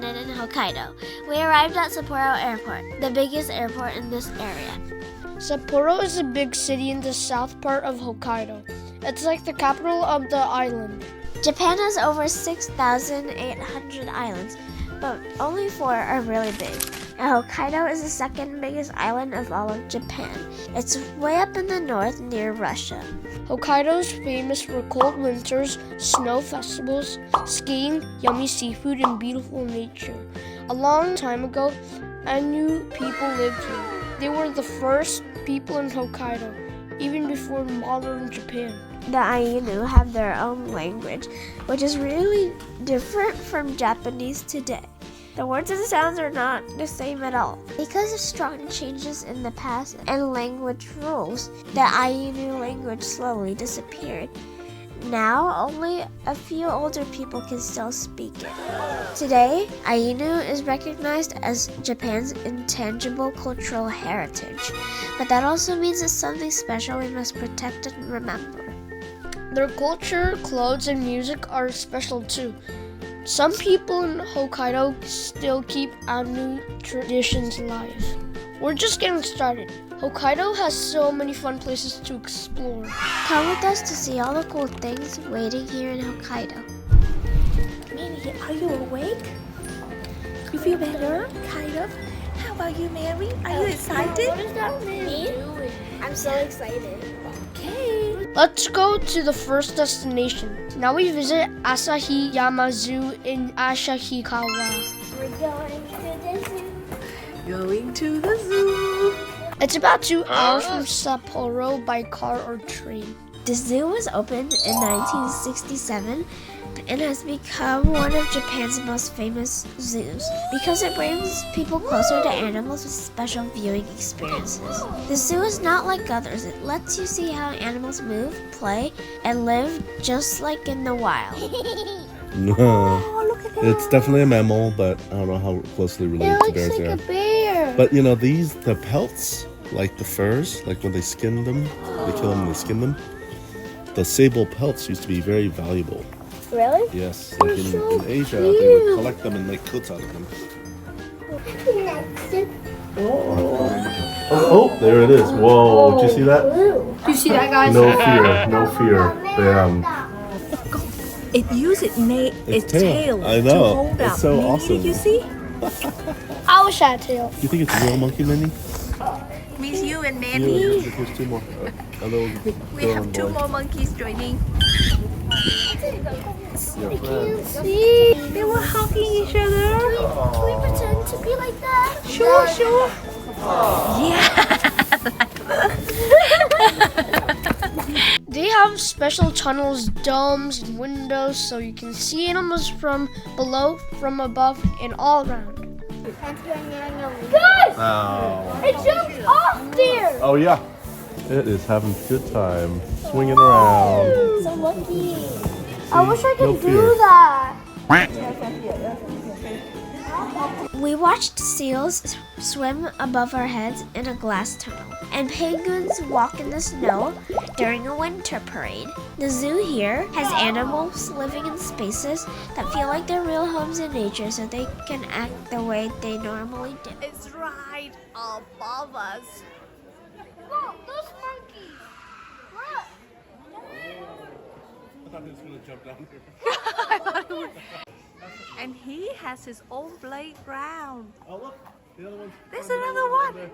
landed in Hokkaido. We arrived at Sapporo Airport, the biggest airport in this area. Sapporo is a big city in the south part of Hokkaido. It's like the capital of the island. Japan has over 6,800 islands, but only 4 are really big. And Hokkaido is the second biggest island of all of Japan. It's way up in the north near Russia. Hokkaido is famous for cold winters, snow festivals, skiing, yummy seafood, and beautiful nature. A long time ago, Ainu people lived here. They were the first people in Hokkaido, even before modern Japan. The Ainu have their own language, which is really different from Japanese today. The words and sounds are not the same at all. Because of strong changes in the past and language rules, the Ainu language slowly disappeared. Now, only a few older people can still speak it. Today, Ainu is recognized as Japan's intangible cultural heritage, but that also means it's something special we must protect and remember. Their culture, clothes, and music are special too. Some people in Hokkaido still keep Ainu traditions alive. We're just getting started. Hokkaido has so many fun places to explore. Come with us to see all the cool things waiting here in Hokkaido. Manny, are you awake? You feel better? Kind of. How about you, Mary? Are you excited? What is that mean? I'm so excited. Okay. Let's go to the first destination. Now we visit Asahiyama Zoo in Asahikawa. We're going to the zoo. Going to the zoo. It's about 2 hours from Sapporo by car or train. The zoo was opened in 1967 and has become one of Japan's most famous zoos because it brings people closer to animals with special viewing experiences. The zoo is not like others. It lets you see how animals move, play, and live just like in the wild. No, look at that. it's definitely a mammal, but I don't know how closely related to bears they are. bear. But you know, the pelts, like the furs, like when they skin them, they kill them and they skin them. The sable pelts used to be very valuable. Really? Yes, like in Asia, they would collect them and make coats out of them. Oh, there it is. Whoa, did you see that? You see that, guys? No fear, no fear. Bam. It used its tail I know. to hold It's up. so Manny, awesome. Did you see? I wish I had a tail. You think it's a real monkey, Manny? Means you and Yeah, Manny. there's 2 more. A little We girl have and 2 boy. more monkeys joining. See? They were hugging each other. Can we pretend to be like that? Sure. Yeah. They have special tunnels, domes, and windows so you can see animals from below, from above, and all around. Guys! Oh. It jumped off there! Oh yeah, it is having a good time, swinging around. So lucky. I wish I could No fear. do that. We watched seals swim above our heads in a glass tunnel, and penguins walk in the snow during a winter parade. The zoo here has animals living in spaces that feel like their real homes in nature so they can act the way they normally do. It's right above us. Look, those monkeys. Look. I thought he was gonna jump down here. And he has his own playground. Oh look, the other one's. There's another one.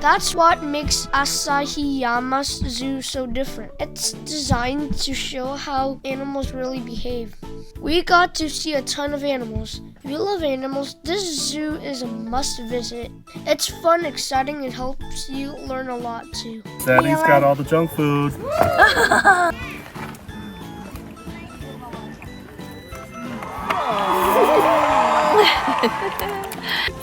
That's what makes Asahiyama Zoo so different. It's designed to show how animals really behave. We got to see a ton of animals. If you love animals, this zoo is a must visit. It's fun, exciting, and helps you learn a lot too. Daddy's got all the junk food.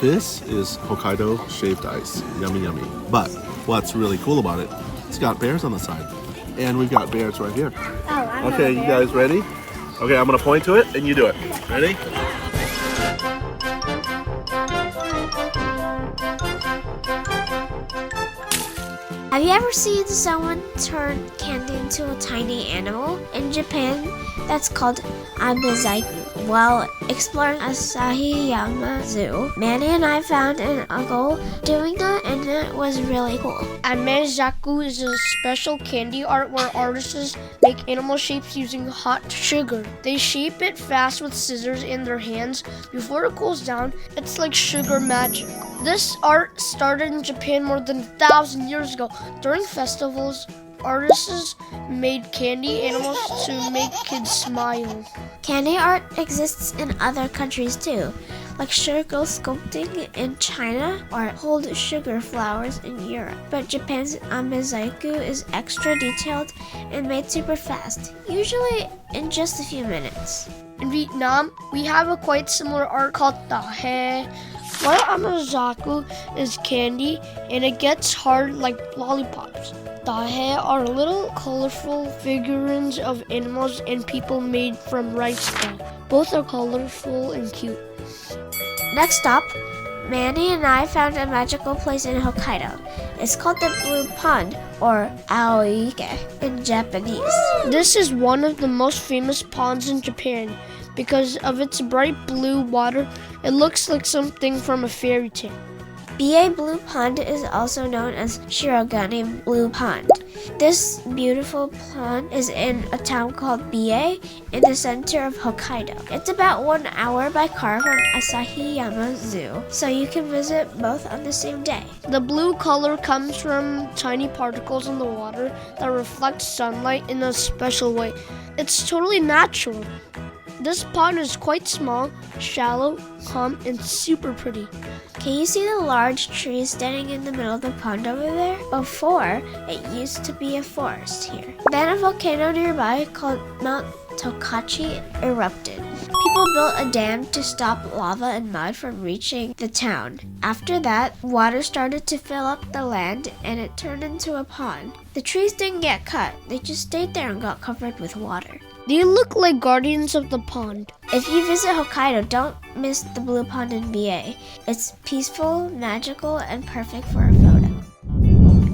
This is Hokkaido shaved ice. Yummy, yummy. But what's really cool about it, it's got bears on the side. And we've got bears right here. Okay, you guys ready? Okay, I'm gonna point to it and you do it. Ready? Have Have you ever seen someone turn candy into a tiny animal? In Japan, that's called amizaku. While exploring Asahiyama Zoo, Manny and I found an uncle doing that, and it was really cool. Amizaku is a special candy art where artists make animal shapes using hot sugar. They shape it fast with scissors in their hands. Before it cools down, it's like sugar magic. This art started in Japan more than 1,000 years ago. During festivals, artists made candy animals to make kids smile. Candy art exists in other countries too, like sugar sculpting in China or hold sugar flowers in Europe. But Japan's amizaku is extra detailed and made super fast, usually in just a few minutes. In Vietnam, we have a quite similar art called dahe. While amizaku is candy and it gets hard like lollipops, dahe are little colorful figurines of animals and people made from rice dough. Both are colorful and cute. Next stop, Manny and I found a magical place in Hokkaido. It's called the Blue Pond, or Aoike in Japanese. This is one of the most famous ponds in Japan. Because of its bright blue water, it looks like something from a fairy tale. Biei Blue Pond is also known as Shirahige Blue Pond. This beautiful pond is in a town called Biei in the center of Hokkaido. It's about 1 hour by car from Asahiyama Zoo, so you can visit both on the same day. The blue color comes from tiny particles in the water that reflect sunlight in a special way. It's totally natural. This pond is quite small, shallow, calm, and super pretty. Can you see the large trees standing in the middle of the pond over there? Before, it used to be a forest here. Then a volcano nearby called Mount Tokachi erupted. People built a dam to stop lava and mud from reaching the town. After that, water started to fill up the land and it turned into a pond. The trees didn't get cut, they just stayed there and got covered with water. They look like guardians of the pond. If you visit Hokkaido, don't miss the Blue Pond in Biei. It's peaceful, magical, and perfect for a photo.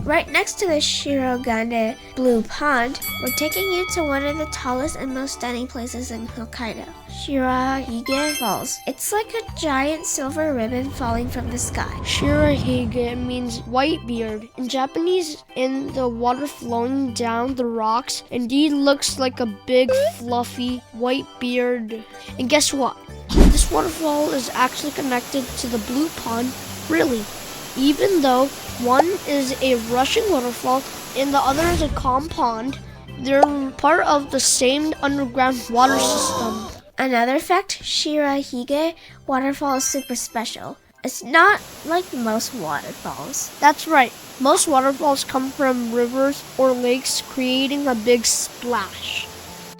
Right next to the Shirahige Blue Pond, we're taking you to one of the tallest and most stunning places in Hokkaido, Shirahige Falls. It's like a giant silver ribbon falling from the sky. Shirahige means white beard. In Japanese, and the water flowing down the rocks indeed looks like a big fluffy white beard. And guess what? This waterfall is actually connected to the Blue Pond, really. Even though one is a rushing waterfall and the other is a calm pond, they're part of the same underground water system. Another fact, Shirahige Waterfall is super special. It's not like most waterfalls. That's right. Most waterfalls come from rivers or lakes creating a big splash.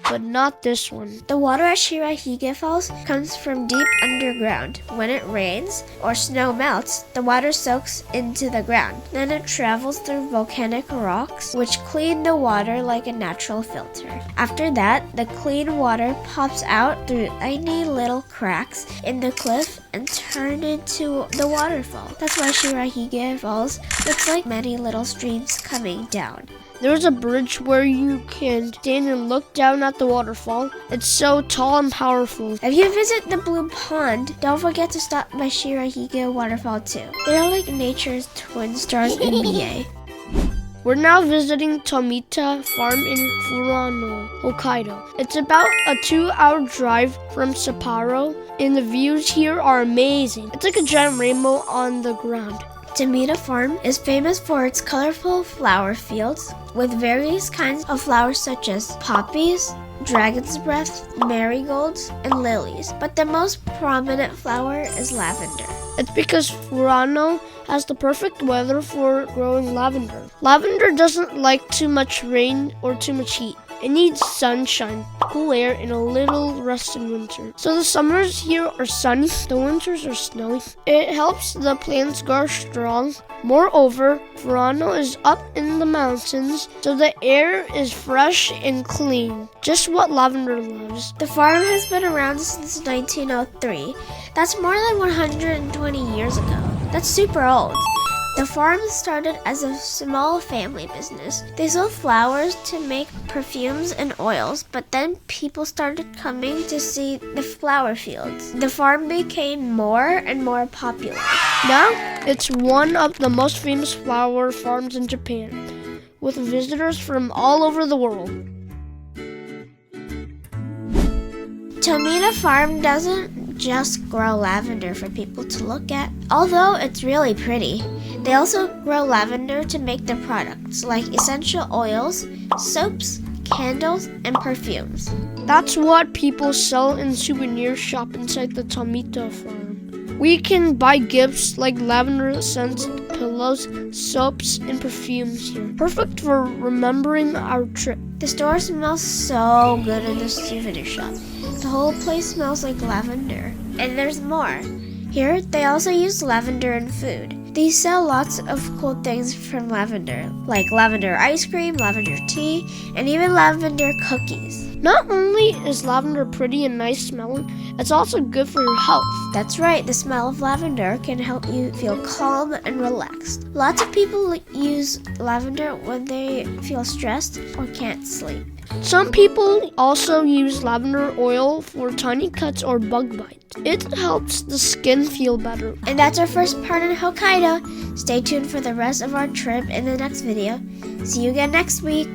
But not this one. The water at Shirahige Falls comes from deep underground. When it rains or snow melts, the water soaks into the ground. Then it travels through volcanic rocks, which clean the water like a natural filter. After that, the clean water pops out through tiny little cracks in the cliff and turn into the waterfall. That's why Shirahige Falls looks like many little streams coming down. There's a bridge where you can stand and look down at the waterfall. It's so tall and powerful. If you visit the Blue Pond, don't forget to stop by Shirahige Waterfall too. They're like nature's twin stars in Biei. We're now visiting Tomita Farm in Furano, Hokkaido. It's about a 2-hour drive from Sapporo, and the views here are amazing. It's like a giant rainbow on the ground. Tomita Farm is famous for its colorful flower fields with various kinds of flowers such as poppies, dragon's breath, marigolds, and lilies. But the most prominent flower is lavender. It's because Furano has the perfect weather for growing lavender. Lavender doesn't like too much rain or too much heat. It needs sunshine, cool air, and a little rest in winter. So the summers here are sunny, the winters are snowy. It helps the plants grow strong. Moreover, Furano is up in the mountains, so the air is fresh and clean. Just what lavender loves. The farm has been around since 1903. That's more than 120 years ago. That's super old. The farm started as a small family business. They sold flowers to make perfumes and oils, but then people started coming to see the flower fields. The farm became more and more popular. Now, it's one of the most famous flower farms in Japan, with visitors from all over the world. Tomita Farm doesn't just grow lavender for people to look at, although it's really pretty. They also grow lavender to make their products like essential oils, soaps, candles, and perfumes. That's what people sell in souvenir shop inside the Tomita Farm. We can buy gifts like lavender scents, pillows, soaps, and perfumes here. Perfect for remembering our trip. The store smells so good in the souvenir shop. The whole place smells like lavender. And there's more. Here, they also use lavender in food. They sell lots of cool things from lavender, like lavender ice cream, lavender tea, and even lavender cookies. Not only is lavender pretty and nice smelling, it's also good for your health. That's right, the smell of lavender can help you feel calm and relaxed. Lots of people use lavender when they feel stressed or can't sleep. Some people also use lavender oil for tiny cuts or bug bites. It helps the skin feel better. And that's our first part in Hokkaido. Stay tuned for the rest of our trip in the next video. See you again next week.